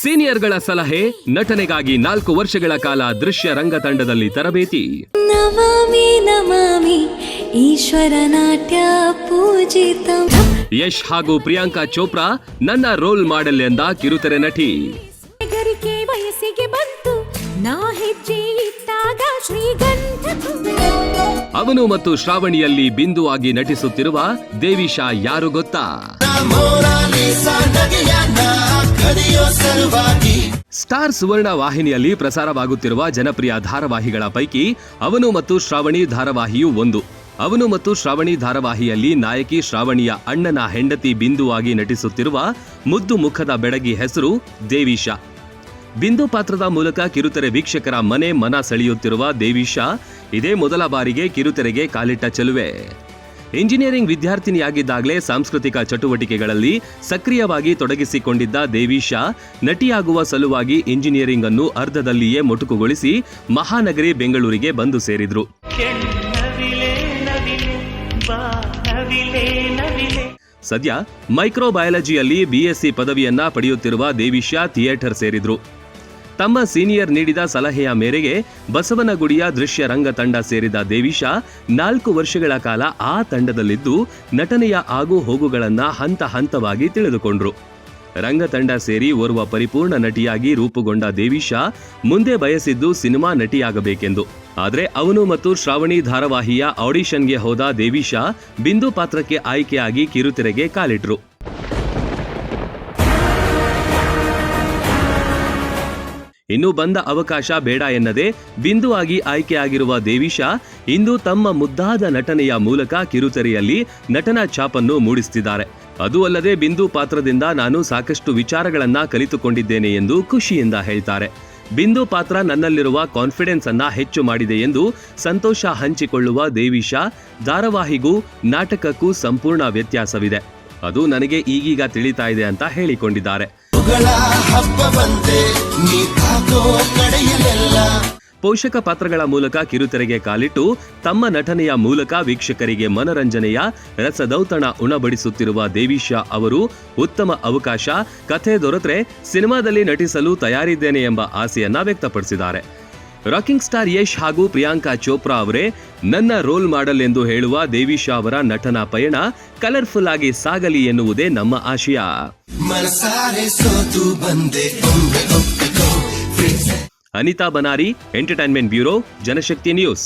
ಸೀನಿಯರ್ಗಳ ಸಲಹೆ, ನಟನೆಗಾಗಿ 4 ವರ್ಷಗಳ ಕಾಲ ದೃಶ್ಯ ರಂಗತಂಡದಲ್ಲಿ ತರಬೇತಿ. ನಮಾಮಿ ನಮಾಮಿ ಈಶ್ವರ ನಾಟ್ಯ ಪೂಜಿತಂ. ಯಶ್ ಹಾಗೂ ಪ್ರಿಯಾಂಕಾ ಚೋಪ್ರಾ ನನ್ನ ರೋಲ್ ಮಾಡೆಲ್ ಎಂದ ಕಿರುತೆರೆ ನಟಿ. ಗರಿಕೆ ವಯಸ್ಸಿಗೆ ಬಂತು, ನಾ ಹೆಜ್ಜೆ ಇಟ್ಟಾಗ ಶ್ರೀಗಂಧ. ಅವನು ಮತ್ತು ಶ್ರಾವಣಿಯಲ್ಲಿ ಬಿಂದು ಆಗಿ ನಟಿಸುತ್ತಿರುವ ದೇವಿಶಾ ಯಾರು ಗೊತ್ತಾ? ಸ್ಟಾರ್ ಸುವರ್ಣ ವಾಹಿನಿಯಲ್ಲಿ ಪ್ರಸಾರವಾಗುತ್ತಿರುವ ಜನಪ್ರಿಯ ಧಾರಾವಾಹಿಗಳ ಪೈಕಿ ಅವನು ಮತ್ತು ಶ್ರಾವಣಿ ಧಾರಾವಾಹಿಯೂ ಒಂದು. ಅವನು ಮತ್ತು ಶ್ರಾವಣಿ ಧಾರಾವಾಹಿಯಲ್ಲಿ ನಾಯಕಿ ಶ್ರಾವಣಿಯ ಅಣ್ಣನ ಹೆಂಡತಿ ಬಿಂದು ಆಗಿ ನಟಿಸುತ್ತಿರುವ ಮುದ್ದು ಮುಖದ ಬೆಡಗಿ ಹೆಸರು ದೇವಿಶಾ. ಬಿಂದು ಪಾತ್ರದ ಮೂಲಕ ಕಿರುತೆರೆ ವೀಕ್ಷಕರ ಮನ ಸೆಳೆಯುತ್ತಿರುವ ದೇವಿಶಾ ಇದೇ ಮೊದಲ ಬಾರಿಗೆ ಕಿರುತೆರೆಗೆ ಕಾಲಿಟ್ಟ ಚೆಲುವೆ. ಇಂಜಿನಿಯರಿಂಗ್ ವಿದ್ಯಾರ್ಥಿನಿಯಾಗಿದ್ದಾಗಲೇ ಸಾಂಸ್ಕೃತಿಕ ಚಟುವಟಿಕೆಗಳಲ್ಲಿ ಸಕ್ರಿಯವಾಗಿ ತೊಡಗಿಸಿಕೊಂಡಿದ್ದ ದೇವಿಶಾ ನಟಿಯಾಗುವ ಸಲುವಾಗಿ ಇಂಜಿನಿಯರಿಂಗ್ ಅನ್ನು ಅರ್ಧದಲ್ಲಿಯೇ ಮೊಟಕುಗೊಳಿಸಿ ಮಹಾನಗರಿ ಬೆಂಗಳೂರಿಗೆ ಬಂದು ಸೇರಿದ್ರು. ಸದ್ಯ ಮೈಕ್ರೋಬಯಾಲಜಿಯಲ್ಲಿ BSc ಪದವಿಯನ್ನ ಪಡೆಯುತ್ತಿರುವ ದೇವಿಶಾ ಥಿಯೇಟರ್ ಸೇರಿದ್ರು. ತಮ್ಮ ಸೀನಿಯರ್ ನೀಡಿದ ಸಲಹೆಯ ಮೇರೆಗೆ ಬಸವನಗುಡಿಯ ದೃಶ್ಯ ರಂಗ ತಂಡ ಸೇರಿದ ದೇವಿಶಾ 4 ವರ್ಷಗಳ ಕಾಲ ಆ ತಂಡದಲ್ಲಿದ್ದು ನಟನೆಯ ಆಗು ಹೋಗುಗಳನ್ನ ಹಂತ ಹಂತವಾಗಿ ತಿಳಿದುಕೊಂಡ್ರು. ರಂಗತಂಡ ಸೇರಿ ಓರ್ವ ಪರಿಪೂರ್ಣ ನಟಿಯಾಗಿ ರೂಪುಗೊಂಡ ದೇವಿಶಾ ಮುಂದೆ ಬಯಸಿದ್ದು ಸಿನಿಮಾ ನಟಿಯಾಗಬೇಕೆಂದು. ಆದರೆ ಅವನು ಮತ್ತು ಶ್ರಾವಣಿ ಧಾರಾವಾಹಿಯ ಆಡಿಷನ್ಗೆ ಹೋದ ದೇವಿಶಾ ಬಿಂದು ಪಾತ್ರಕ್ಕೆ ಆಯ್ಕೆಯಾಗಿ ಕಿರುತೆರೆಗೆ ಕಾಲಿಟ್ರು. ಇನ್ನು ಬಂದ ಅವಕಾಶ ಬೇಡ ಎನ್ನದೆ ಬಿಂದು ಆಗಿ ಆಯ್ಕೆಯಾಗಿರುವ ದೇವಿಶಾ ಇಂದು ತಮ್ಮ ಮುದ್ದಾದ ನಟನೆಯ ಮೂಲಕ ಕಿರುತೆರೆಯಲ್ಲಿ ನಟನಾ ಛಾಪನ್ನು ಮೂಡಿಸುತ್ತಿದ್ದಾರೆ. ಅದು ಅಲ್ಲದೆ ಬಿಂದು ಪಾತ್ರದಿಂದ ನಾನು ಸಾಕಷ್ಟು ವಿಚಾರಗಳನ್ನ ಕಲಿತುಕೊಂಡಿದ್ದೇನೆ ಎಂದು ಖುಷಿಯಿಂದ ಹೇಳ್ತಾರೆ. ಬಿಂದು ಪಾತ್ರ ನನ್ನಲ್ಲಿರುವ ಕಾನ್ಫಿಡೆನ್ಸ್ ಅನ್ನ ಹೆಚ್ಚು ಮಾಡಿದೆ ಎಂದು ಸಂತೋಷ ಹಂಚಿಕೊಳ್ಳುವ ದೇವಿಶಾ, ಧಾರಾವಾಹಿಗೂ ನಾಟಕಕ್ಕೂ ಸಂಪೂರ್ಣ ವ್ಯತ್ಯಾಸವಿದೆ, ಅದು ನನಗೆ ಈಗೀಗ ತಿಳಿತಾ ಇದೆ ಅಂತ ಹೇಳಿಕೊಂಡಿದ್ದಾರೆ. ಪೋಷಕ ಪಾತ್ರಗಳ ಮೂಲಕ ಕಿರುತೆರೆಗೆ ಕಾಲಿಟ್ಟು ತಮ್ಮ ನಟನೆಯ ಮೂಲಕ ವೀಕ್ಷಕರಿಗೆ ಮನರಂಜನೆಯ ರಸದೌತಣ ಉಣಬಡಿಸುತ್ತಿರುವ ದೇವಿಶಾ ಅವರು ಉತ್ತಮ ಅವಕಾಶ, ಕಥೆ ದೊರೆತರೆ ಸಿನಿಮಾದಲ್ಲಿ ನಟಿಸಲು ತಯಾರಿದ್ದೇನೆ ಎಂಬ ಆಸೆಯನ್ನ ವ್ಯಕ್ತಪಡಿಸಿದ್ದಾರೆ. ರಾಕಿಂಗ್ ಸ್ಟಾರ್ ಯಶ್ ಹಾಗೂ ಪ್ರಿಯಾಂಕಾ ಚೋಪ್ರಾ ಅವರೇ ನನ್ನ ರೋಲ್ ಮಾಡೆಲ್ ಎಂದು ಹೇಳುವ ದೇವಿಶಾ ಅವರ ನಟನಾ ಪಯಣ ಕಲರ್ಫುಲ್ ಆಗಿ ಸಾಗಲಿ ಎನ್ನುವುದೇ ನಮ್ಮ ಆಶಯ. ಅನಿತಾ ಬನಾರಿ, ಎಂಟರ್ಟೈನ್ಮೆಂಟ್ ಬ್ಯೂರೋ, ಜನಶಕ್ತಿ ನ್ಯೂಸ್.